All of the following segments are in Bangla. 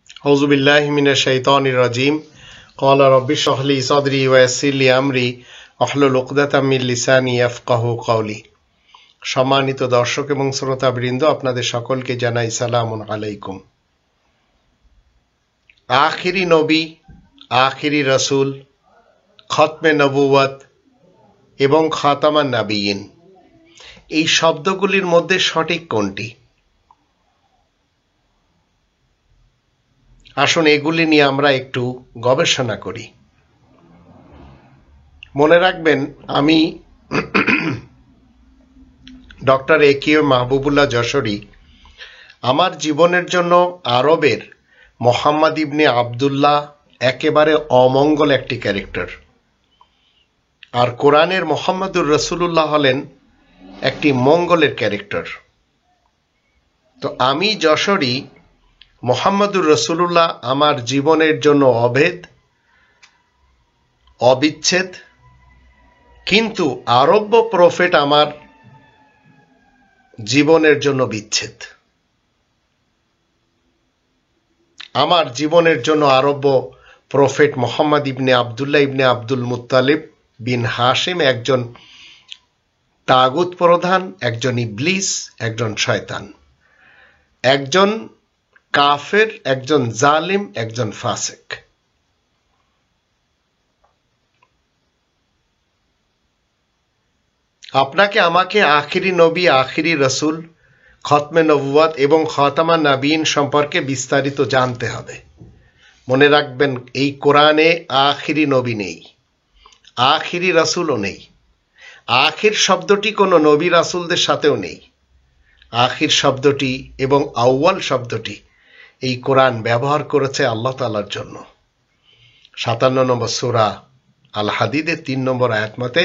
আউযু বিল্লাহি মিনাশ শাইতানির রাজিম। ক্বালা রাব্বি ইশরাহ লি সাদরি ওয়া ইয়াসসির লি আমরি ওয়াহলুল উকদাতাম মিন লিসানি ইয়াফকাহু কওলি। সম্মানিত দর্শক এবং শ্রোতাবৃন্দ, আপনাদের সকলকে জানাই সালামুন আলাইকুম। আখিরি নবী, আখিরি রাসূল, খতমে নবুওয়াত এবং খাতামান নাবিয়িন, এই শব্দগুলির মধ্যে সঠিক কোনটি? আসুন এগুলি নিয়ে আমরা একটু গবেষণা করি। মনে রাখবেন, আমি ডক্টর এ.কে মাহবুবুল্লাহ যশোরী আমার জীবনের জন্য আরবের মোহাম্মদ ইবনে আবদুল্লাহ একেবারে অমঙ্গল একটি ক্যারেক্টার, আর কোরআনের মোহাম্মদুর রাসূলুল্লাহ হলেন একটি মঙ্গলের ক্যারেক্টার। তো আমি যশোরী মোহাম্মদুর রাসূলুল্লাহ আমার জীবনের জন্য অভেদ, অবিচ্ছেদ, কিন্তু আরব্য প্রফেট আমার জীবনের জন্য বিচ্ছেদ। আমার জীবনের জন্য আরব্য প্রফেট মোহাম্মদ ইবনে আবদুল্লাহ ইবনে আব্দুল মুত্তালিব বিন হাশিম একজন তাগুত প্রধান, একজন ইবলিস, একজন শয়তান, একজন কাফের, একজন জালিম, একজন ফাসিক। আপনাকে আমাকে আখিরি নবী, আখিরি রাসূল, খতমে নবুওয়াত এবং খাতামান নাবিয়িন সম্পর্কে বিস্তারিত জানতে হবে। মনে রাখবেন, এই কোরআনে আখিরি নবী নেই, আখিরি রাসূলও নেই। আখির শব্দটি কোনো নবী রাসূলদের সাথেও নেই। আখির শব্দটি এবং আউয়াল শব্দটি এই কোরআন ব্যবহার করেছে আল্লাহ তাআলার জন্য। ৫৭ নম্বর সূরা আল হাদিদের ৩ নম্বর আয়াত মতে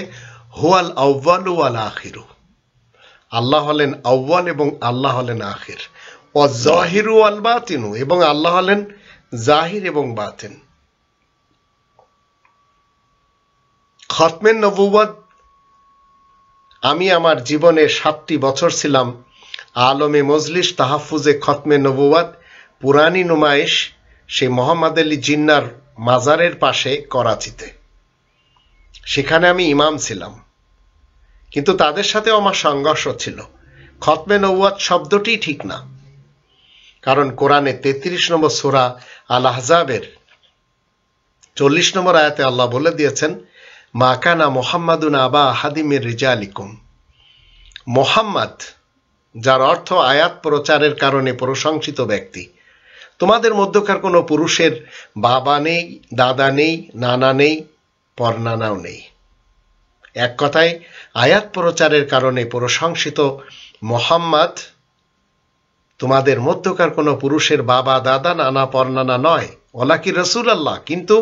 হুয়াল আউয়ালু ওয়াল আখিরু, আল্লাহ হলেন আউয়াল এবং আল্লাহ হলেন আখির। ওয়াজ জাহিরু ওয়াল বাতিনু, এবং আল্লাহ হলেন জাহির এবং বাতিন। খতমে নবুওয়াত, আমি আমার জীবনে ৭টি বছর ছিলাম আলমে মজলিস তাহাফুজে খতমে নবুওয়াত পুরানি নুমাইশ, সেই মোহাম্মদ আলী জিন্নার মাজারের পাশে করাচিতে। সেখানে আমি ইমাম ছিলাম, কিন্তু তাদের সাথেও আমার সংঘর্ষ ছিল। খতমে নবুওয়াত শব্দটি ঠিক না, কারণ কোরআনে ৩৩ নম্বর সূরা আল আহজাবের ৪০ নম্বর আয়াতে আল্লাহ বলে দিয়েছেন, মা কানা মুহাম্মাদুন আবা আহাদিম মির রিজালিকুম। মুহাম্মদ, যার অর্থ আয়াত প্রচারের কারণে প্রশংসিত ব্যক্তি, তোমাদের মধ্যকার কোনো পুরুষের বাবা নেই, দাদা নেই, নানা নেই, পরনানাও নেই। এক কথায়, আয়াত প্রচারের কারণে প্রশংসিত মুহাম্মদ তোমাদের মধ্যকার কোনো পুরুষের বাবা, দাদা, নানা, পরনানা নয়, ওয়ালাকি রাসূলুল্লাহ। কিন্তু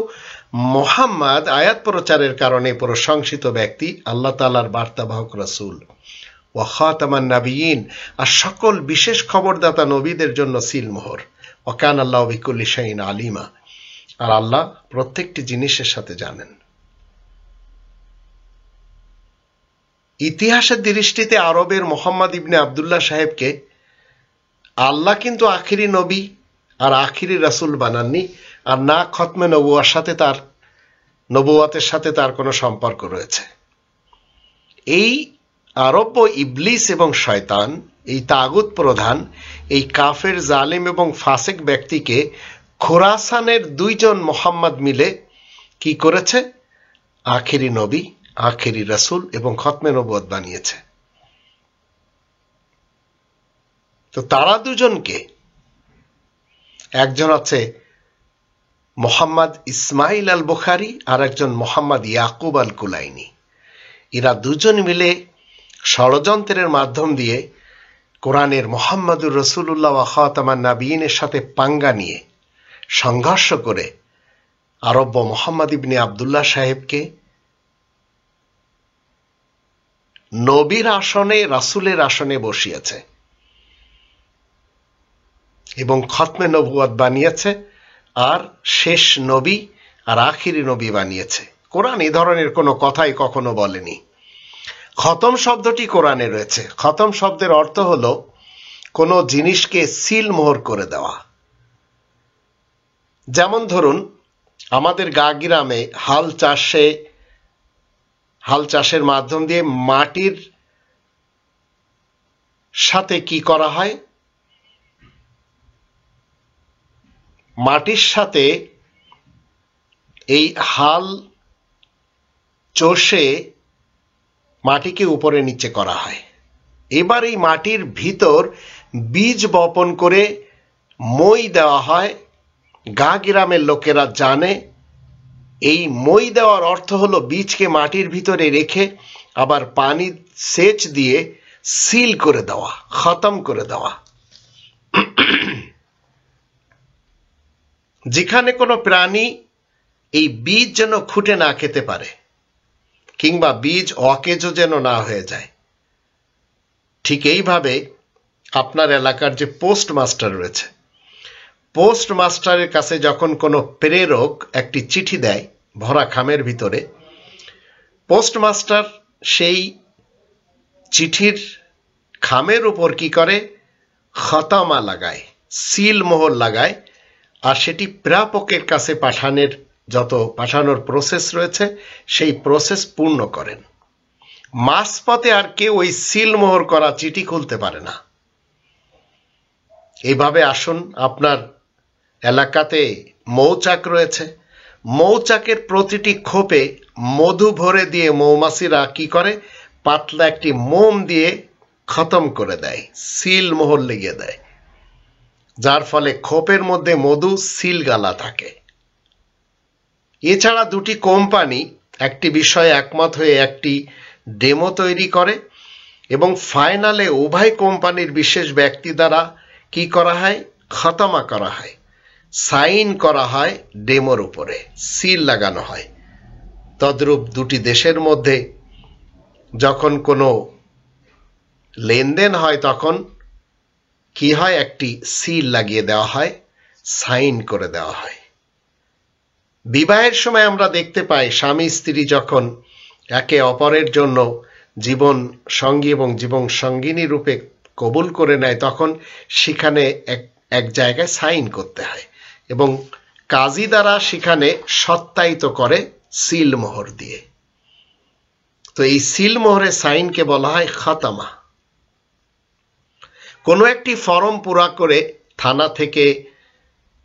মুহাম্মদ আয়াত প্রচারের কারণে প্রশংসিত ব্যক্তি, আল্লাহ তাআলার বার্তাবাহক রাসূল, ওয়া খাতামান নাবিয়িন, আর সকল বিশেষ খবরদাতা নবীদের জন্য সিলমোহর। ওয়া কানা আল্লাহু বিকুল্লি শাইইন আলিমা, আর আল্লাহ প্রত্যেকটি জিনিসের সাথে জানেন। ইতিহাসের দৃষ্টিতে আরবের মোহাম্মদ ইবনে আবদুল্লাহ সাহেবকে আল্লাহ কিন্তু আখিরি নবী আর আখিরি রাসূল বানাননি, আর না খতমে নবুওয়াতের সাথে তার কোনো সম্পর্ক রয়েছে। এই আরব্য ইবলিস এবং শয়তান, এই তাগুত প্রধান, এই কাফের, জালিম এবং ফাসিক ব্যক্তিকে খোরাসানের ২ জন মোহাম্মদ মিলে কি করেছে? আখিরি নবী, আখিরি রাসূল এবং খতমে নবুওয়াত বানিয়েছে। তো তারা দুজনকে, একজন আছে মোহাম্মদ ইসমাইল আল বুখারী আর একজন মোহাম্মদ ইয়াকুব আল কুলাইনি। এরা দুজন মিলে ষড়যন্ত্রের মাধ্যম দিয়ে কোরআনের মোহাম্মদুর রাসূলুল্লাহ ওয়া খাতামান নাবিয়িনের সাথে পাঙ্গা নিয়ে সংঘর্ষ করে আরব্য মোহাম্মদ ইবনে আবদুল্লাহ সাহেবকে নবীর আসনে, রাসূলের আসনে বসিয়েছে এবং খতমে নবুওয়াত বানিয়েছে, আর শেষ নবী আর আখিরি নবী বানিয়েছে। কোরআন এই ধরনের কোনো কথাই কখনো বলেনি। খতম শব্দটি কোরআনে রয়েছে। খতম শব্দের অর্থ হলো কোনো জিনিসকে সিল মোহর করে দেওয়া। যেমন ধরুন আমাদের গ্রামে হাল চাষের মাধ্যম দিয়ে মাটির সাথে কি করা হয়, মাটির সাথে এই হাল চষে মাটিকে উপরে নিচে করা হয়। এবার এই মাটির ভিতর বীজ বপন করে মই দেওয়া হয়। গ্রামের লোকেরা জানে এই মই দেওয়ার অর্থ হলো বীজকে মাটির ভিতরে রেখে আবার পানি সেচ দিয়ে সিল করে দেওয়া, খতম করে দেওয়া। যেখানে কোনো প্রাণী এই বীজ যেন খুঁটে না খেতে পারে কিংবা বীজ অকেজো যেন না হয়ে যায়। ঠিক এইভাবে আপনার এলাকার যে পোস্ট মাস্টার রয়েছে, পোস্ট মাস্টারের কাছে যখন কোনো প্রেরক একটি চিঠি দেয় ভরা খামের ভিতরে, পোস্ট মাস্টার সেই চিঠির খামের উপর কি করে, খতামা লাগায়, সিল মোহর লাগায়, আর সেটি প্রাপকের কাছে পাঠানোর প্রসেস রয়েছে সেই প্রসেস পূর্ণ করেন। মাঝপথে আর কেউ ওই সিল মোহর করা চিঠি খুলতে পারে না। এইভাবে আসুন, আপনার এলাকাতে মৌচাক রয়েছে, মৌচাকের প্রতিটি খোপে মধু ভরে দিয়ে মৌমাছিরা কি করে, পাতলা একটি মোম দিয়ে খতম করে দেয়, সিল মোহর লেগে দেয়, যার ফলে খোপের মধ্যে মধু সিল গালা থাকে। এছাড়া দুটি কোম্পানি একটি বিষয়ে একমত হয়ে একটি ডেমো তৈরি করে এবং ফাইনালে উভয় কোম্পানির বিশেষ ব্যক্তি দ্বারা কি করা হয়, খতমা করা হয়, সাইন করা হয়, ডেমোর উপরে সিল লাগানো হয়। তদ্রূপ দুটি দেশের মধ্যে যখন কোনো লেনদেন হয় তখন কি হয়, একটি সিল লাগিয়ে দেওয়া হয়, সাইন করে দেওয়া হয়। বিবাহের সময় আমরা দেখতে পাই স্বামী স্ত্রী যখন একে অপরের জন্য জীবন সঙ্গী এবং জীবন সঙ্গিনী রূপে কবুল করে নেয়, তখন সেখানে এক জায়গায় সাইন করতে হয় এবং কাজী দ্বারা সেখানে সত্যায়িত করে সিল মোহর দিয়ে। তো এই সিল মোহরে সাইনকে বলা হয় খতমা। কোনো একটি ফর্ম পুরা করে থানা থেকে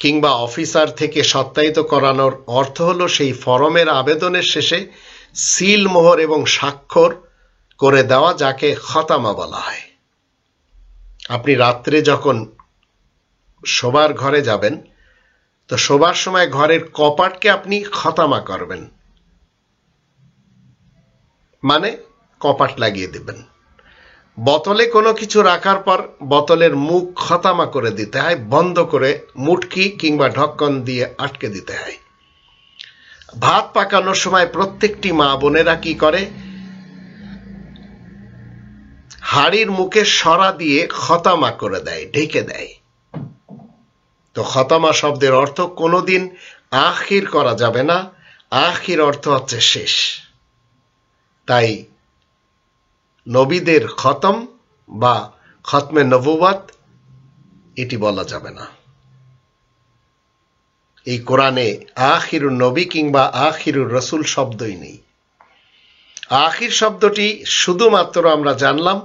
কিংবা অফিসার থেকে সত্যায়িত করানোর অর্থ হলো সেই ফর্মের আবেদনের শেষে সিল মোহর এবং স্বাক্ষর করে দেওয়া, যাকে খতমা বলা হয়। আপনি রাত্রে যখন শোবার ঘরে যাবেন তো শোবার সময় ঘরের কপাটকে আপনি খতমা করবেন, মানে কপাট লাগিয়ে দিবেন। বোতলে কোনো কিছু রাখার পর বোতলের মুখ খতমা করে দিতে হয়, বন্ধ করে মুটকি কিংবা ঢক্কন দিয়ে আটকে দিতে হয়। ভাত পাকানোর সময় প্রত্যেকটি মা বোনেরা কি করে, হাড়ির মুখে সরা দিয়ে খতমা করে দেয়, ঢেকে দেয়। তো খতমা শব্দের অর্থ কোনোদিন আখির করা যাবে না, আখির অর্থ হচ্ছে শেষ। তাই নবীদের খতম বা খতমে নবুওয়াত এটি বলা যাবে না। এই কোরআনে আখিরুন নবী কিংবা আখিরুর রসুল শব্দই নেই। আখির শব্দটি শুধুমাত্র আমরা জানলাম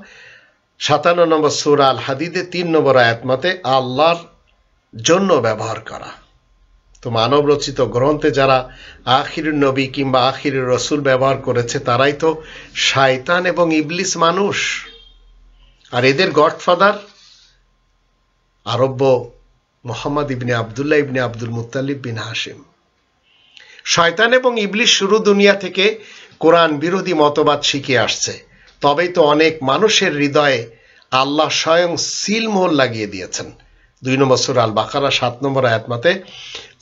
৫৭ নম্বর সূরা আল হাদিদে ৩ নম্বর আয়াত মতে আল্লাহর জন্য ব্যবহার করা। তো মানব রচিত গ্রন্থে যারা আখিরুন নবী কিংবা আখিরুর রসুল ব্যবহার করেছে তারাই তো শয়তান এবং ইবলিস মানুষ, আর এদের গডফাদার আরব্য মুহাম্মদ ইবনে আবদুল্লাহ ইবনে আব্দুল মুত্তালিব বিন হাশিম। শয়তান এবং ইবলিস শুরু দুনিয়া থেকে কোরআন বিরোধী মতবাদ শিখে আসছে, তবেই তো অনেক মানুষের হৃদয়ে আল্লাহ স্বয়ং সিলমোহর লাগিয়ে দিয়েছেন। ২ নম্বর সূরা আল বাকারা ৭ নম্বর আয়াত মতে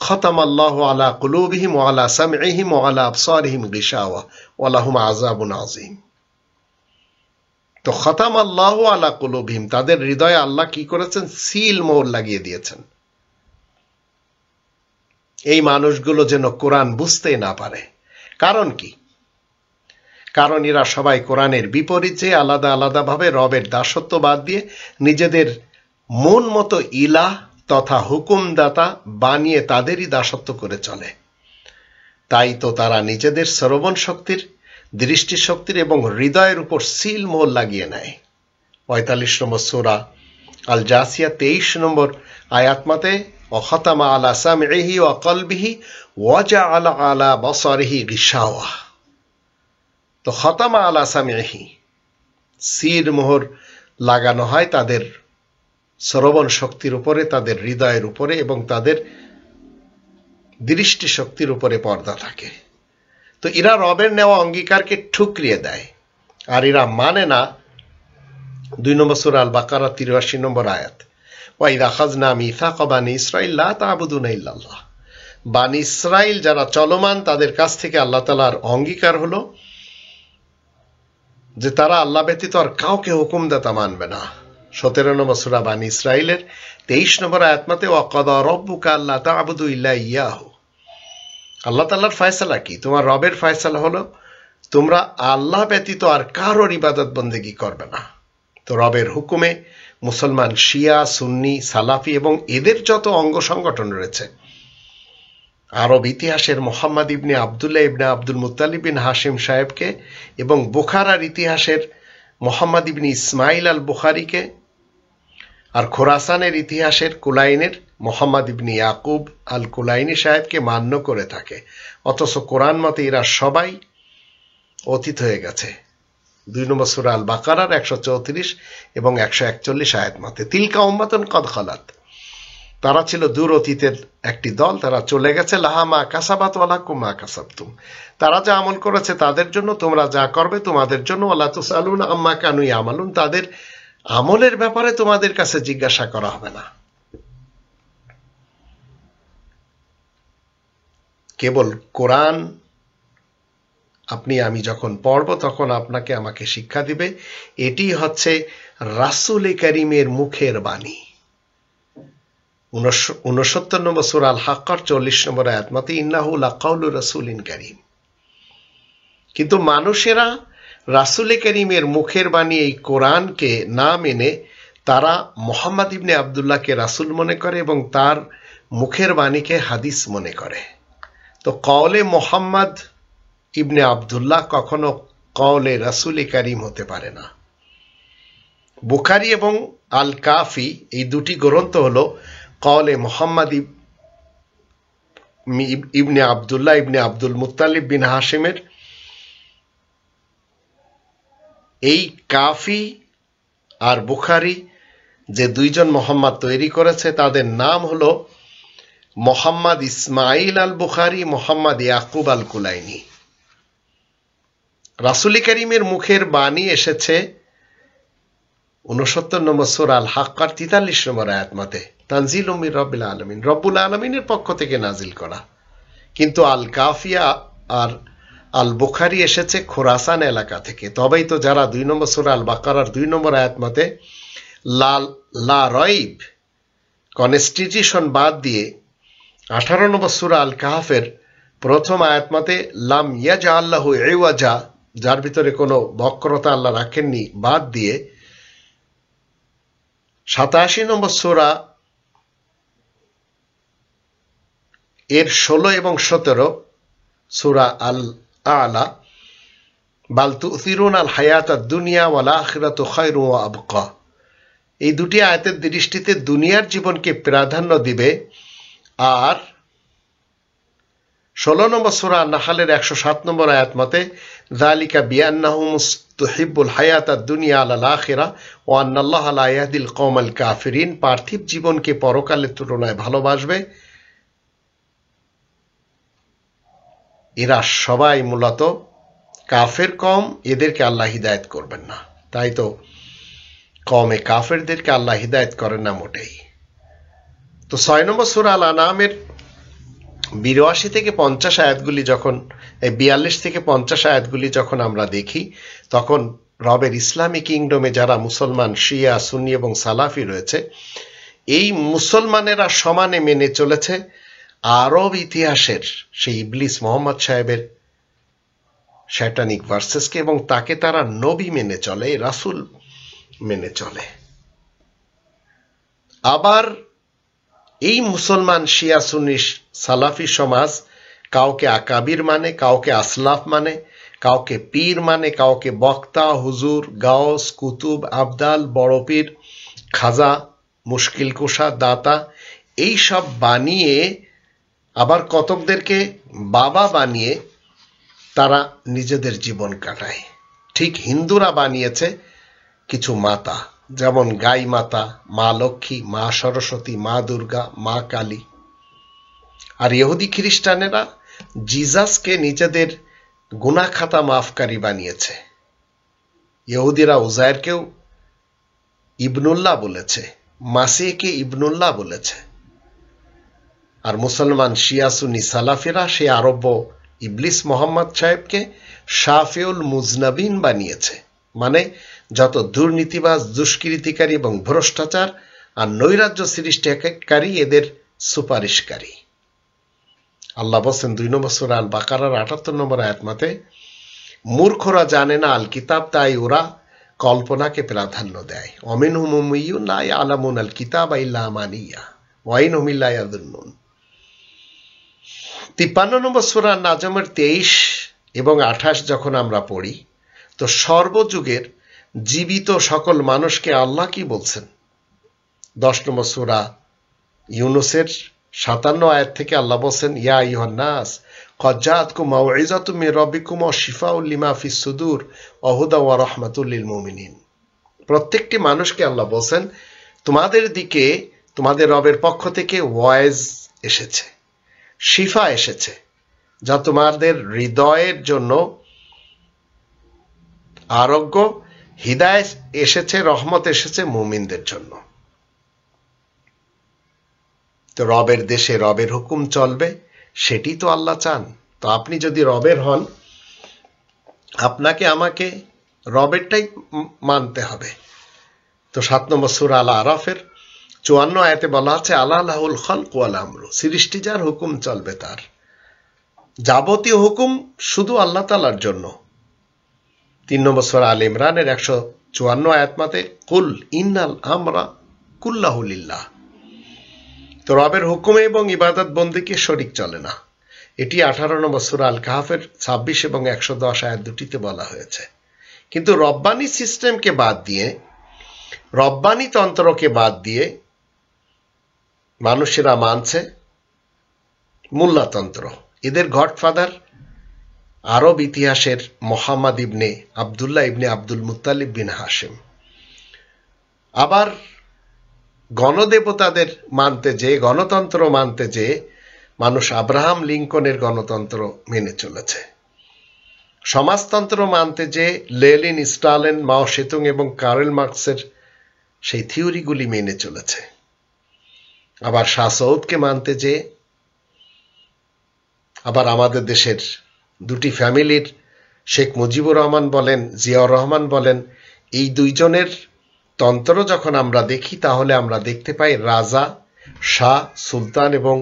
খতামাল্লাহু আলা কুলুবিহিম ওয়া আলা সামইহিম ওয়া আলা আবসারিহিম গিশাওয়া ওয়া লাহুম আযাবুন আযীম। তো খতামাল্লাহু আলা কুলুবিহিম, তাদের হৃদয়ে আল্লাহ কি করেছেন, সিল মোহর লাগিয়ে দিয়েছেন। এই মানুষগুলো যেন কোরআন বুঝতেই না পারে। কারণ কি? কারণ এরা সবাই কোরআনের বিপরীতে আলাদা আলাদা ভাবে রবের দাসত্ব বাদ দিয়ে নিজেদের মন মতো ইলাহ তথা হুকুমদাতা বানিয়ে তাদেরই দাসত্ব করে চলে। তাই তো তারা নিজেদের শ্রবণ শক্তির, দৃষ্টিশক্তির এবং হৃদয়ের উপর সিল মোহর লাগিয়ে নেয়। ৪৫ নম্বর সূরা আল জাসিয়া ২৩ নম্বর আয়াত মতে ওয়াখাতামা আলা সামইহি ওয়া কলবিহি ওয়া জাআলা আলা বসারিহি গিশাওয়া। তো খাতামা আলা সামইহি, সিল মোহর লাগানো হয় তাদের শ্রবণ শক্তির উপরে, তাদের হৃদয়ের উপরে এবং তাদের দৃষ্টি শক্তির উপরে পর্দা থাকে। তো এরা রবের নেওয়া অঙ্গীকারকে ঠুকরিয়ে দেয় আর এরা মানে না। ২ নম্বর সূরা আল বাকারা ৮৩ নম্বর আয়াত, ওয়াইদা আখাযনা মিসাকা বানি ইসরাঈল লা তা'বুদুনা ইল্লাল্লাহ। বানি ইসরাঈল যারা চলমান, তাদের কাছ থেকে আল্লাহ তাআলার অঙ্গীকার হলো যে তারা আল্লাহ ব্যতীত আর কাউকে হুকুমদাতা মানবে না। ১৭ নম্বর সূরা বানি ইসরাঈলের ২৩ নম্বর আয়াত মতে ওয়াকাদা রাব্বুকা আল্লা তা'বুদু ইল্লা ইয়াহু। আল্লাহ তাআলার ফয়সালা কি? তোমার রবের ফয়সালা হলো তোমরা আল্লাহ ব্যতীত আর কারোর ইবাদত বন্দেগী করবে না। তো রবের হুকুমে মুসলমান শিয়া, সুন্নি, সালাফি এবং এদের যত অঙ্গ সংগঠন রয়েছে, আরব ইতিহাসের মোহাম্মদ ইবনে আবদুল্লাহ ইবনে আব্দুল মুত্তালিব বিন হাশিম সাহেবকে এবং বুখারার ইতিহাসের মোহাম্মদ ইবনে ইসমাইল আল বুখারীকে, আর খোরাসানের ইতিহাসের কুলাইনের মোহাম্মদ ইবনে ইয়াকুব আল কুলাইনি সাহেবকে মান্য করে থাকে। অথচ কোরআন মতে এরা সবাই অতীত হয়ে গেছে। ২ নম্বর সূরা আল বাকারার ১৩৪ এবং ১৪১ আয়াত মতে তিলকা উম্মাতুন কদ খালাত, তারা ছিল দূর অতীতের একটি দল, তারা চলে গেছে। লাহা মা কাসাবাত ওয়া লাকুম মা কাসাবতুম, তারা যা আমল করেছে তাদের জন্য, তোমরা যা করবে তোমাদের জন্য। ওয়ালা তুসআলুনা আম্মা কানু ইয়ামালুন, তাদের আমলের ব্যাপারে তোমাদের কাছে জিজ্ঞাসা করা হবে না। কেবল কোরআন আপনি আমি যখন পড়ব তখন আপনাকে আমাকে শিক্ষা দিবে। এটি হচ্ছে রাসূল করিমের মুখের বাণী। ৬৯ নম্বর সূরা আল হাক্কার ৪০ নম্বর আয়াত মতে ইন্নাহু লাকাউলু রাসূলিন কারীম। কিন্তু মানুষেরা রাসূল করিমের মুখের বাণী এই কোরআনকে না মেনে তারা মুহাম্মদ ইবনে আবদুল্লাহকে রাসূল মনে করে এবং তার মুখের বাণীকে হাদিস মনে করে। তো কওলে মুহাম্মদ ইবনে আবদুল্লাহ কখনো কওলে রাসূল করিম হতে পারে না। বুখারী এবং আল কাফি এই দুটি গ্রন্থ হলো কওলে মুহাম্মদ ইবনে আবদুল্লাহ ইবনে আব্দুল মুত্তালিব বিন হাশিমের। এই কাফি আর বুখারী যে দুইজন মোহাম্মদ তৈরি করেছে তাদের নাম হলো মোহাম্মদ ইসমাইল আল বুখারী, মোহাম্মদ ইয়াকুব আল কুলাইনি। রাসূল করিমের মুখের বাণী এসেছে ৬৯ নম্বর সূরা আল হাক্কার ৪৩ নম্বর আয়াত মতে তানজিলুম মির রাব্বিল আলামিন, রব্বুল আলামিনের পক্ষ থেকে নাজিল করা। কিন্তু আল কাফিয়া আর আল বুখারী এসেছে খোরাসান এলাকা থেকে। তবেই তো যারা ২ নম্বর সূরা আল বাকারার ২ নম্বর আয়াত মতে লা রাইব কনস্টিটিউশন বাদ দিয়ে ১৮ নম্বর সূরা আল কাহফের প্রথম আয়াত মতে লাম ইয়াজআল লাহু ইওয়াজা, যার ভিতরে কোনো বক্রতা আল্লাহ রাখেননি, বাদ দিয়ে ৮৭ নম্বর সূরা এর ১৬ এবং ১৭ সূরা আল আলা বাল তুসিরুনা আল হায়াতাদ দুনিয়া ওয়াল আখিরাতু খায়রুন ওয়া আবকা, এই দুটি আয়াতের দৃষ্টিতে দুনিয়ার জীবনকে প্রাধান্য দিবে। আর ১৬ নম্বর সূরা নাহলের ১০৭ নম্বর আয়াত মতে যালিকা বিআন্নাহু মুস্তাহিব্বুল হায়াতাদ দুনিয়া আলাল আখিরা ওয়া আন্নাল্লাহা লা ইয়াহদিল কওমাল কাফিরিন, পার্থিব জীবনকে পরকালের তুলনায় ভালোবাসবে। এরা সবাই মূলত কাফের কম, এদেরকে আল্লাহ হিদায়াত করবেন না। তাই তো কওমে কাফেরদেরকে আল্লাহ হিদায়াত করেন না মোটেই। তো ৬ নম্বর সূরা আল আনআমের ৮২ থেকে ৫০ আয়াতগুলি যখন ৪২ থেকে ৫০ আয়াতগুলি যখন আমরা দেখি, তখন রবের ইসলামী কিংডমে যারা মুসলমান শিয়া, সুন্নি এবং সালাফি রয়েছে, এই মুসলমানেরা সমানে মেনে চলেছে আরব ইতিহাসের সেই ইবলিস মোহাম্মদ সাহেবের শয়তানিক ভার্সেসকে, এবং তাকে তারা নবী মেনে চলে, রাসূল মেনে চলে। আবার এই মুসলমান শিয়া সুন্নি সালাফি সমাজ কাউকে আকাবির মানে, কাউকে আসলাফ মানে, কাউকে পীর মানে, কাউকে বক্তা, হুজুর, গাউস, কুতুব, আবদাল, বড় পীর, খাজা, মুশকিল কুশা, দাতা এই সব বানিয়ে, আবার কতকদেরকে বাবা বানিয়ে তারা নিজেদের জীবন কাটায়। ঠিক হিন্দুরা বানিয়েছে কিছু মাতা, যেমন গাই মাতা, মা লক্ষ্মী, মা সরস্বতী, মা দুর্গা, মা কালী। আর ইহুদি খ্রিস্টানেরা জিজাসকে নিজেদের গুনাহ খাতা মাফকারী বানিয়েছে। ইহুদিরা উজায়েরকেও ইবনুল্লাহ বলেছে, মাসিহকে ইবনুল্লাহ বলেছে। আর মুসলমান শিয়া সুন্নি সালাফিরা সেই আরব্য ইবলিস মোহাম্মদ সাহেবকে শাফিউল মুজনাবিন বানিয়েছে, মানে যত দুর্নীতিবাজ, দুষ্কৃতিকারী এবং ভ্রষ্টাচার আর নৈরাজ্য সৃষ্টিকারী এদের সুপারিশকারী। আল্লাহ বলছেন 2 নম্বর সূরা আল বাকারার 78 নম্বর আয়াত মতে, মূর্খরা জানে না আল কিতাব, তাই ওরা কল্পনাকে প্রাধান্য দেয়। অমিনহুম উম্মিয়ুন লা ইয়ালামুন আল কিতাব ইল্লা আমানিয়া ওয়া ইনহুম ইল্লা ইয়াযুন্নুন। 53 নম্বর সূরা নাজমের 23 এবং 28 যখন আমরা পড়ি, তো সর্বযুগের জীবিত সকল মানুষকে আল্লাহ কি বলছেন? 10 নম্বর সূরা ইউনূসের 57 আয়াত থেকে আল্লাহ বলছেন, ইয়া আইয়ুহান নাস ক্বাদ জাআতকুম মাউইযাতুম মির রাব্বিকুম ওয়া শিফাউল লিমা ফিস সুদূর ওয়া হুদা ওয়া রাহমাতুল লিল মুমিনিন। প্রত্যেকটি মানুষকে আল্লাহ বলছেন, তোমাদের দিকে তোমাদের রবের পক্ষ থেকে ওয়াইজ এসেছে, শিফা এসেছে, যা তোমাদের হৃদয়ের জন্য আরোগ্য, হিদায়াত এসেছে, রহমত এসেছে মুমিনদের জন্য। তো রবের দেশে রবের হুকুম চলবে, সেটি তো আল্লাহ চান। তো আপনি যদি রবের হন, আপনাকে আমাকে রবেরটাই মানতে হবে। তো 7 নম্বর সূরা আল আরাফের 54 আয়াতে বলা আছে, আলা লাহুল খালক ওয়াল আমরু, সৃষ্টি যার, হুকুম চলবে তার। যাবতীয় হুকুম শুধু আল্লাহ তাআলার জন্য। 3 নম্বর সূরা আল ইমরানের 154 আয়াত মতে, কুল ইন্নাল আমরা কুল্লাহু লিল্লাহ। তো রবের হুকুমে এবং ইবাদত বন্দেগী শরীক চলে না। এটি 18 নম্বর সূরা আল কাহফের 26 এবং 110 আয়াত দুটিতে বলা হয়েছে। কিন্তু রব্বানি সিস্টেমকে বাদ দিয়ে, রব্বানি তন্ত্রকে বাদ দিয়ে মানুষেরা মানছে মোল্লাতন্ত্র। এদের গডফাদার আরব ইতিহাসের মোহাম্মদ ইবনে আবদুল্লাহ ইবনে আব্দুল মুত্তালিব বিন হাশিম। আবার গণদেবতাদের মানতে যে, গণতন্ত্র মানতে যে মানুষ আব্রাহাম লিঙ্কনের গণতন্ত্র মেনে চলেছে। সমাজতন্ত্র মানতে যে লেনিন, স্টালিন, মাও সেতুং এবং কার্ল মার্কসের সেই থিওরিগুলি মেনে চলেছে। আবার শাহ সৌদকে মানতে যে, আবার আমাদের দেশের দুটি ফ্যামিলির শেখ মুজিবুর রহমান বলেন, জিয়াউর রহমান বলেন, এই দুইজনের তন্ত্র যখন আমরা দেখি, তাহলে আমরা দেখতে পাই রাজা, শাহ, সুলতান এবং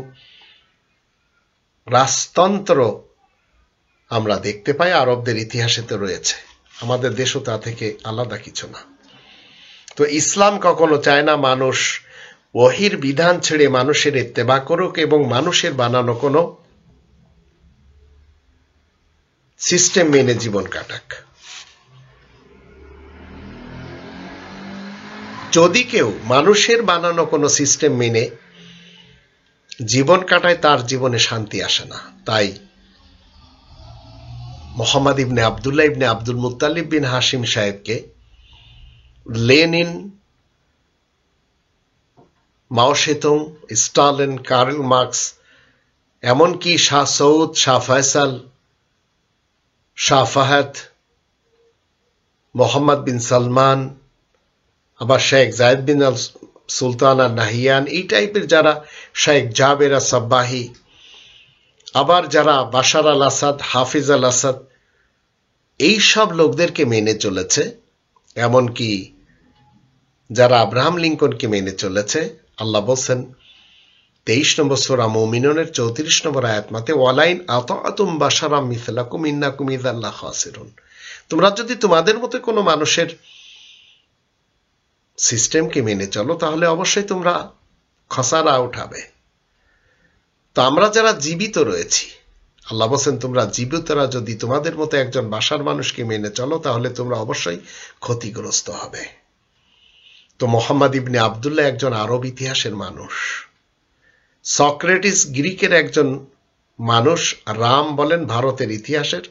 রাজতন্ত্র আমরা দেখতে পাই। আরবদের ইতিহাসে তো রয়েছে, আমাদের দেশও তা থেকে আলাদা কিছু না। তো ইসলাম কখনো চায় না মানুষ ওহীর বিধান ছেড়ে মানুষের ইত্তেবা করুক এবং মানুষের বানানো কোনো সিস্টেম মেনে জীবন কাটাক। যদি কেউ মানুষের বানানো কোনো সিস্টেম মেনে জীবন কাটায়, তার জীবনে শান্তি আসে না। তাই মোহাম্মদ ইবনে আবদুল্লাহ ইবনে আব্দুল মুত্তালিব বিন হাশিম সাহেবকে লেনিন, মাও সেতুং, স্টালিন, কার্ল মার্কস, এমনকি শাহ সৌদ, শাহ ফয়সাল, শাহ ফাহাদ, মোহাম্মদ বিন সালমান, আবার শেখ জায়েদ বিন আল সুলতান আর নাহিয়ান, এই টাইপের যারা, শেখ জাবের সাব্বাহি, আবার যারা বাশার আল আসাদ, হাফিজ আল আসাদ, এই সব লোকদেরকে মেনে চলেছে, এমনকি যারা আব্রাহাম লিঙ্কনকে মেনে চলেছে। আল্লাহ বলছেন 23 নম্বর সূরা মুমিনুনের 34 নম্বর আয়াত মতে, ওয়ালাইন আতাআতুম বাশারাম মিসলাকুম ইন্নাকুম ইযাল লাখাসিরুন। তোমরা যদি তোমাদের মতো কোনো মানুষের সিস্টেমকে মেনে চলো, তাহলে অবশ্যই তোমরা খসারা উঠাবে। তো আমরা যারা জীবিত রয়েছি, আল্লাহ বলেন তোমরা জীবিতরা যদি তোমাদের মতো একজন বাসার মানুষকে মেনে চলো তাহলে তোমরা অবশ্যই ক্ষতিগ্রস্ত হবে। তো মোহাম্মদ ইবনে আবদুল্লাহ একজন আরব ইতিহাসের মানুষ, সক্রেটিস গ্রিকের একজন মানুষ, রাম বলেন ভারতের ইতিহাসের,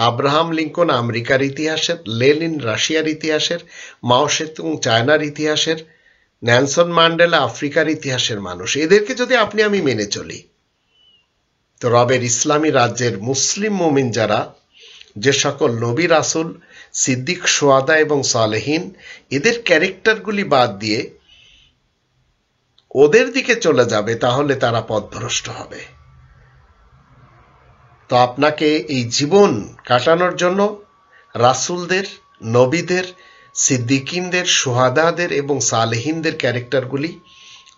আব্রাহাম লিঙ্কন আমেরিকার ইতিহাসের, লেনিন রাশিয়ার ইতিহাসের, মাও সেতুং চায়নার ইতিহাসের, নেলসন ম্যান্ডেলা আফ্রিকার ইতিহাসের মানুষ। এদেরকে যদি আপনি আমি মেনে চলি তো রবের ইসলামী রাজ্যের মুসলিম মুমিন যারা, যে সকল নবী রাসূল, সিদ্দিক, শুহাদা এবং সালেহীন, এদের ক্যারেক্টারগুলি বাদ দিয়ে ওদের দিকে চলে যাবে তাহলে তারা পথভ্রষ্ট হবে। তো আপনাকে এই জীবন কাটানোর জন্য রাসূলদের, নবীদের, সিদ্দিকিনদের, শুহাদাদের এবং সালেহীনদের ক্যারেক্টারগুলি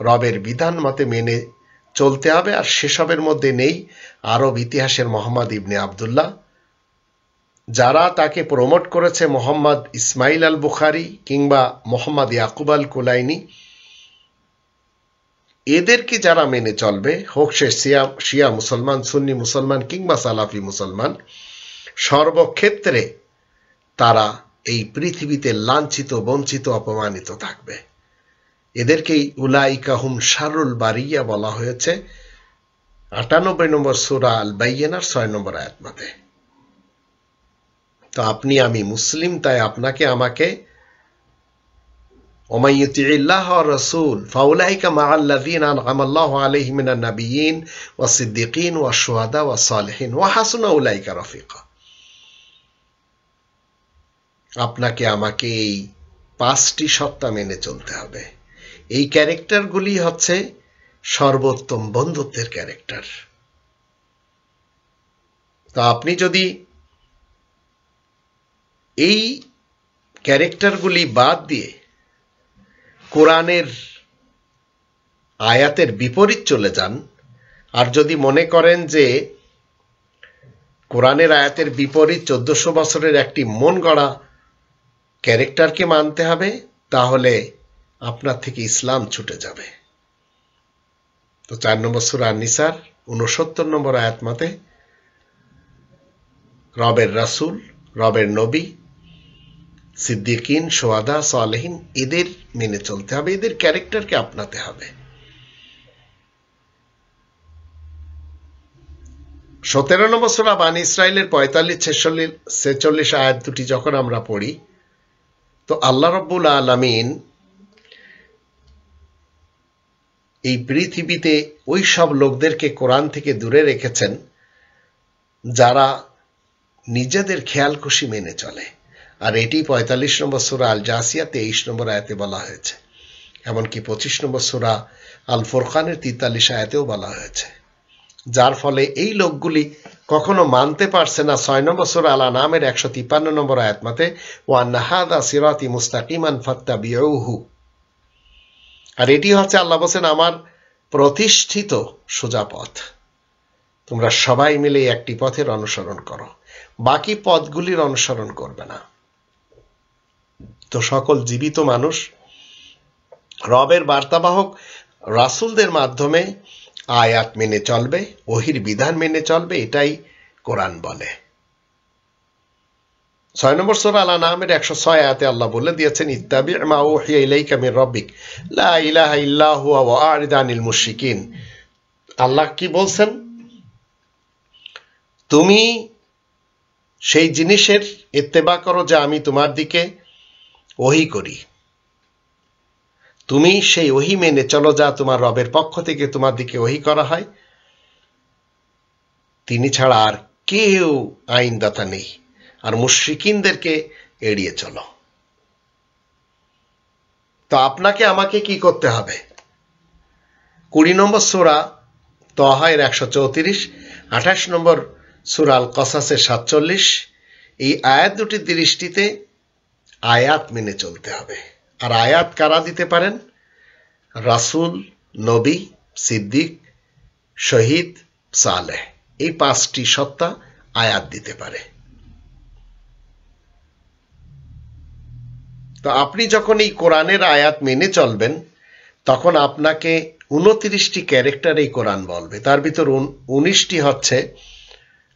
রবের বিধান মতে মেনে চলতে হবে। আর সেসবের মধ্যে নেই আরব ইতিহাসের মোহাম্মদ ইবনে আবদুল্লাহ, যারা তাকে প্রমোট করেছে মোহাম্মদ ইসমাইল আল বুখারী কিংবা মোহাম্মদ ইয়াকুব আল কুলাইনি। এদেরকে যারা মেনে চলবে, হোক সে শিয়া মুসলমান, সুন্নি মুসলমান কিংবা সালাফি মুসলমান, সর্বক্ষেত্রে তারা এই পৃথিবীতে লাঞ্ছিত, বঞ্চিত, অপমানিত থাকবে। এদেরকেই উলাইকা হুম শারুল বারিয়া বলা হয়েছে ৯৮ নম্বর সূরা আল বাইয়িনার ৬ নম্বর আয়াত মতে। তো আপনি আমি মুসলিম, তাই আপনাকে আমাকে ومن يطع الله والرسول فاولئك مع الذين انعم الله عليهم من النبيين والصديقين والشهداء والصالحين وحسن اولئك رفيقا। আপনাকে আমাকে এই ৫টি সত্তা মেনে চলতে হবে। এই ক্যারেক্টারগুলি হচ্ছে সর্বোত্তম বন্ধুত্বের ক্যারেক্টার। তো আপনি যদি এই ক্যারেক্টারগুলি বাদ দিয়ে কোরআনের আয়াতের বিপরীত চলে যান, আর যদি মনে করেন যে কোরআনের আয়াতের বিপরীত ১৪০০ বছরের একটি মন গড়া ক্যারেক্টারকে মানতে হবে, তাহলে আপনার থেকে ইসলাম ছুটে যাবে। তো ৪ নম্বর সূরা আন-নিসার ৬৯ নম্বর আয়াত মতে রবের রাসূল, রবের নবী, সিদ্দিকিন, শুহাদা, সালেহীন এদের মেনে চলতে হবে, এদের ক্যারেক্টারকে আপনাতে হবে। ১৭ নম্বর সূরা বানী ইসরাইলের ৪৫-৪৬ আয়াত দুটি যখন আমরা পড়ি, তো আল্লাহ রাব্বুল আলামিন এই পৃথিবীতে ওই সব লোকদেরকে কোরআন থেকে দূরে রেখেছেন যারা নিজেদের খেয়াল খুশি মেনে চলে। আর এটি ৪৫ নম্বর সূরা আল জাসিয়া ২৩ নম্বর আয়াতে বলা হয়েছে, এমনকি ২৫ নম্বর সূরা আল ফুরকানের ৪৩ আয়াতেও বলা হয়েছে। যার ফলে এই লোকগুলি কখনো মানতে পারছে না ৬ নম্বর সূরা আল আনআমের ১৫৩ নম্বর আয়াত মতে ওয়া আন্না হাযা সিরাতি মুস্তাকিমান ফাত্তাবিউহু। আর এটি হচ্ছে আল্লাহ বলেন আমার প্রতিষ্ঠিত সোজা পথ, তোমরা সবাই মিলে একটি পথের অনুসরণ করো, বাকি পথগুলির অনুসরণ করবে না। তো সকল জীবিত মানুষ রবের বার্তাবাহক রাসূলদের মাধ্যমে আয়াত মেনে চলবে, ওহির বিধান মেনে চলবে, এটাই কোরআন বলে। ৬ নম্বর সূরা আল আনআমের ১০৬ আয়াতে আল্লাহ বলে দিয়েছেন ইত্তাবি' মা উহিয়া ইলাইকা মির রাব্বিক লা ইলাহা ইল্লা হুয়া ওয়া আ'রিদ আনিল মুশরিকিন। আল্লাহ কি বলছেন? তুমি সেই জিনিসের ইত্তেবা করো যা আমি তোমার দিকে ওহী করি, তুমি সেই ওহী মেনে চলো যা তোমার রবের পক্ষ থেকে তোমার দিকে ওহী করা হয়, তিনি ছাড়া আর কেউ আইনদাতা নেই, আর মুশরিকিনদেরকে এড়িয়ে চলো। তো আপনাকে আমাকে কি করতে হবে? ২০ নম্বর সূরা তাহা এর ১৩৪, ২৮ নম্বর সূরা আল কসাসের ৪৭, এই আয়াত দুটির দৃষ্টিতে আয়াত মেনে চলতে হবে। আর আয়াত কারা দিতে পারেন? রাসূল, নবী, সিদ্দিক, শহীদ, সালেহ, এই ৫টি সত্তা আয়াত দিতে পারে। তো আপনি যখন এই কোরআনের আয়াত মেনে চলবেন তখন আপনাকে 29টি ক্যারেক্টার এই কোরআন বলবে, তার ভিতর 19টি হচ্ছে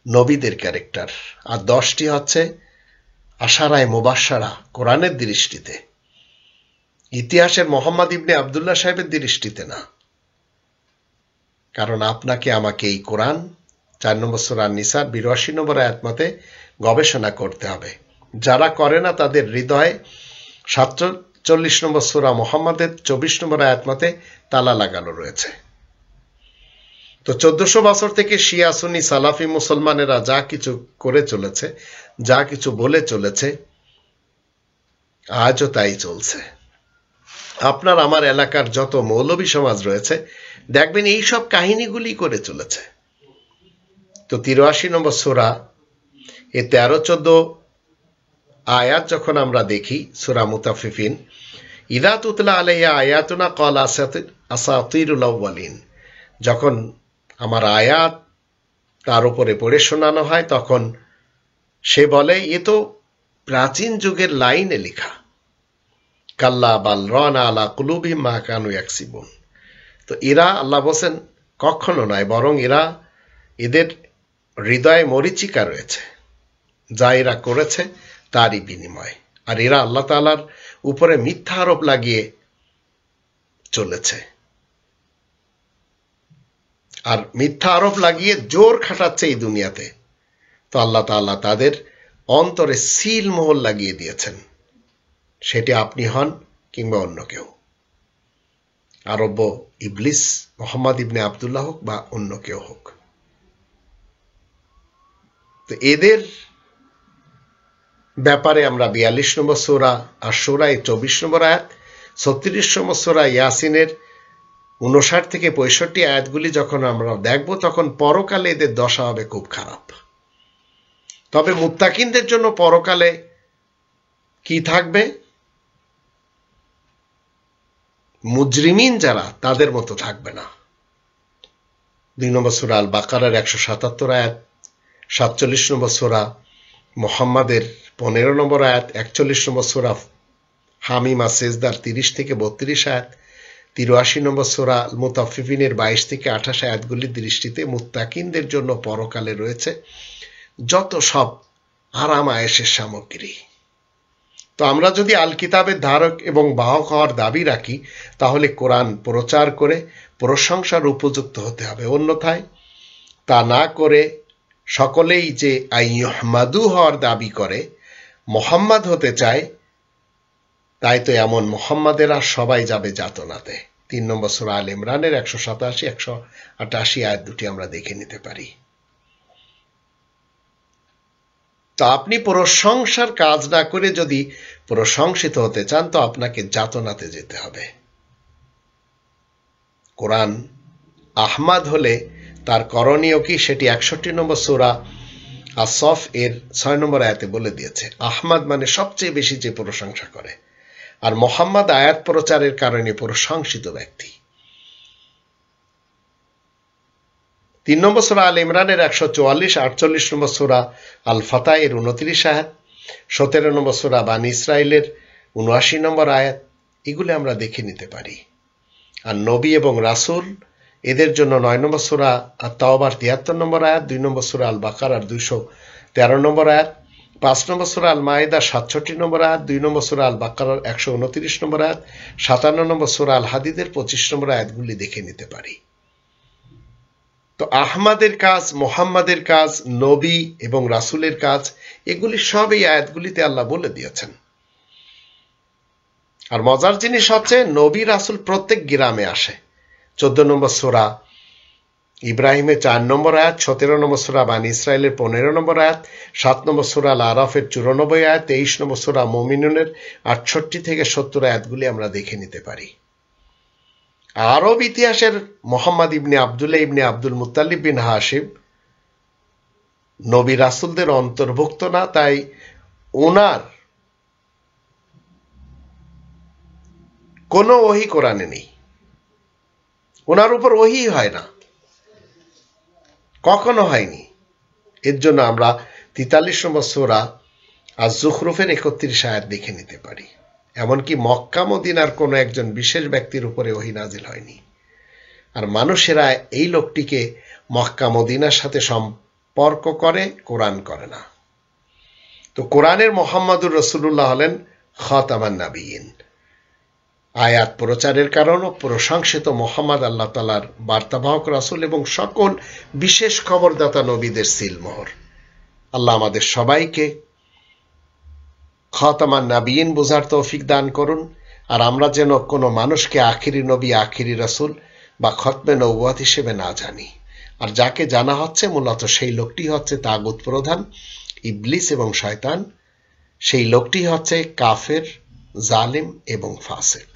নবীদের ক্যারেক্টার, আর 10টি হচ্ছে আশারায়ে মুবাশশারা কোরআনের দৃষ্টিতে, ইতিহাসের মোহাম্মদ ইবনে আবদুল্লাহ সাহেবের দৃষ্টিতে না। কারণ আপনাকে আমাকে এই কোরআন 4 নম্বর সূরা নিসার 82 নম্বর আয়াত মতে গবেষণা করতে হবে। যারা করে না তাদের হৃদয়ে 47 নম্বর সূরা মুহাম্মাদের 24 নম্বর আয়াত মতে তালা লাগানো রয়েছে। তো 1400 বছর থেকে শিয়া সুন্নি সালাফি মুসলমানেরা যা কিছু করে চলেছে, যা কিছু বলে চলেছে, আজও তাই চলছে। আপনার আমার এলাকার যত মৌলবী সমাজ রয়েছে দেখবেন এই সব কাহিনীগুলি করে চলেছে। তো 83 নম্বর সূরা এ 13-14 আয়াত যখন আমরা দেখি সূরা মুতাফফিফিন, ইযা তুতলা আলাইয়া আয়াতুনা ক্বালা আসাতিরুল আউয়ালিন, যখন আমার আয়াত তার উপরে পড়ে শোনানো হয় তখন সে বলে এ তো প্রাচীন যুগের লাইনে লেখা, কাল্লা বাল রানা আলা কুলুবিহিম মা কানু ইয়াকসিবুন। তো এরা, আল্লাহ বলেন, কখনো নয়, বরং এদের হৃদয়ে মরীচিকা রয়েছে, যা এরা করেছে তারই বিনিময়। আর এরা আল্লাহ তাআলার উপরে মিথ্যা আরোপ লাগিয়ে চলেছে, আর মিথ্যা আরোপ লাগিয়ে জোর খাটাচ্ছে এই দুনিয়াতে। তো আল্লাহ তাআলা তাদের অন্তরে সিল মোহর লাগিয়ে দিয়েছেন, সেটি আপনি হন কিংবা অন্য কেউ, আরব্য ইবলিস, মোহাম্মদ ইবনে আবদুল্লাহ হোক বা অন্য কেউ হোক। তো এদের ব্যাপারে আমরা 42 নম্বর সূরা আশ-শুরা 24 নম্বর আয়াত, 36 নম্বর সূরা ইয়াসিনের 59 থেকে 65 আয়াতগুলি যখন আমরা দেখব তখন পরকালে এদের দশা হবে খুব খারাপ। তবে মুত্তাকিনদের জন্য পরকালে কি থাকবে? মুজরিমিন যারা, তাদের মতো থাকবে না। 2 নম্বর সূরা আল বাকারার 177 আয়াত, 47 নম্বর সূরা মুহাম্মাদের 15 নম্বর আয়াত, 41 নম্বর সূরা হামিম আস-সিজদার 30 থেকে 32 আয়াত, 83 নম্বর সূরা আল মুতাফফিফিনের 22 থেকে 28 আয়াতগুলির দৃষ্টিতে মুত্তাকিনদের জন্য পরকালে রয়েছে যত সব আরাম আয়েশের সামগ্রী। তো আমরা যদি আল কিতাবের ধারক এবং বাহক হওয়ার দাবি রাখি তাহলে কোরআন প্রচার করে প্রশংসার উপযুক্ত হতে হবে, অন্যথায় তা না করে সকলেই যে আইয়ুহমাদু হওয়ার দাবি করে, মুহাম্মদ হতে চায়, তাই তো এমন মুহাম্মাদেরা সবাই যাবে যাতনাতে। 3 নম্বর সূরা আল ইমরানের 187-188 আয়াত দুটি আমরা দেখে নিতে পারি। তো আপনি প্রশংসার কাজ না করে যদি প্রশংসিত হতে চান তো আপনাকে যাতনাতে যেতে হবে। কোরআন আহমাদ হলে তার করণীয় কি সেটি 61 নম্বর সূরা আস-সফ এর 6 নম্বর আয়াতে বলে দিয়েছে। আহমাদ মানে সবচেয়ে বেশি যে প্রশংসা করে, আর মুহাম্মদ আয়াত প্রচারের কারণে প্রশংসিত ব্যক্তি। 3 নম্বর সূরা আল ইমরানের 144-48 নম্বর সূরা আল ফাতহ এর 29 আয়াত, 17 নম্বর সূরা বানী ইসরাইলের 79 নম্বর আয়াত, এগুলো আমরা দেখে নিতে পারি। আর নবী এবং রাসূল এদের জন্য 9 নম্বর সূরা আত-তাওবার 73 নম্বর আয়াত, 2 নম্বর সূরা আল বাকারার 213 নম্বর আয়াত, 5 নম্বর সূরা আল মায়েদার 67 নম্বর আয়াত, 2 নম্বর সূরা আল বাকারার 129 নম্বর আয়াত, 57 নম্বর সূরা আল হাদিদের 25 নম্বর আয়াতগুলি দেখে নিতে পারি। তো আহমাদের কাজ, মুহাম্মাদের কাজ, নবী এবং রাসূলের কাজ, এগুলি সব এই আয়াতগুলিতে আল্লাহ বলে দিয়েছেন। আর মজার জিনিস হচ্ছে নবী রাসূল প্রত্যেক গ্রামে আসে। 14 নম্বর সূরা ইব্রাহিমের 4 নম্বর আয়াত, 17 নম্বর সূরা বানী ইসরাইলের 15 নম্বর আয়াত, 7 নম্বর সূরা আল আরাফের 94 আয়াত, 23 নম্বর সূরা মুমিনুনের 68 থেকে 70 আয়াতগুলি আমরা দেখে নিতে পারি। আরব ইতিহাসের মুহাম্মদ ইবনে আবদুল্লাহ ইবনে আব্দুল মুত্তালিব বিন হাশিম নবী রাসূলদের অন্তর্ভুক্ত না, তাই ওনার কোনো ওহী কোরআনে নেই, ওনার উপর ওহী হয় না, কখনো হয়নি। এর জন্য আমরা 43 নম্বর সূরা আজ-জুখরুফের 31 আয়াত দেখে নিতে পারি। এমনকি মক্কা মদিনার কোনো একজন বিশেষ ব্যক্তির উপরে ওহী নাজিল হয়নি। আর মানুষেরা এই লোকটিকে মক্কা মদিনার সাথে সম্পর্ক করে, কোরআন করে না। তো কোরআনের মোহাম্মদুর রাসূলুল্লাহ হলেন খাতামান নবিয়্যিন। আয়াত প্রচারের কারণ ও প্রশংসিত মোহাম্মদ আল্লাহ তাআলার বার্তাবাহক রাসূল এবং সকল বিশেষ খবরদাতা নবীদের সিলমোহর। আল্লাহ আমাদের সবাইকে খাতামান নবিয়্যিন বোঝার তৌফিক দান করুন, আর আমরা যেন কোনো মানুষকে আখিরি নবী, আখিরি রাসূল বা খতমে নবুয়ত হিসেবে না জানি। আর যাকে জানা হচ্ছে মূলত সেই লোকটি হচ্ছে তাগুত প্রধান, ইবলিস এবং শয়তান। সেই লোকটি হচ্ছে কাফের, জালিম এবং ফাসিক।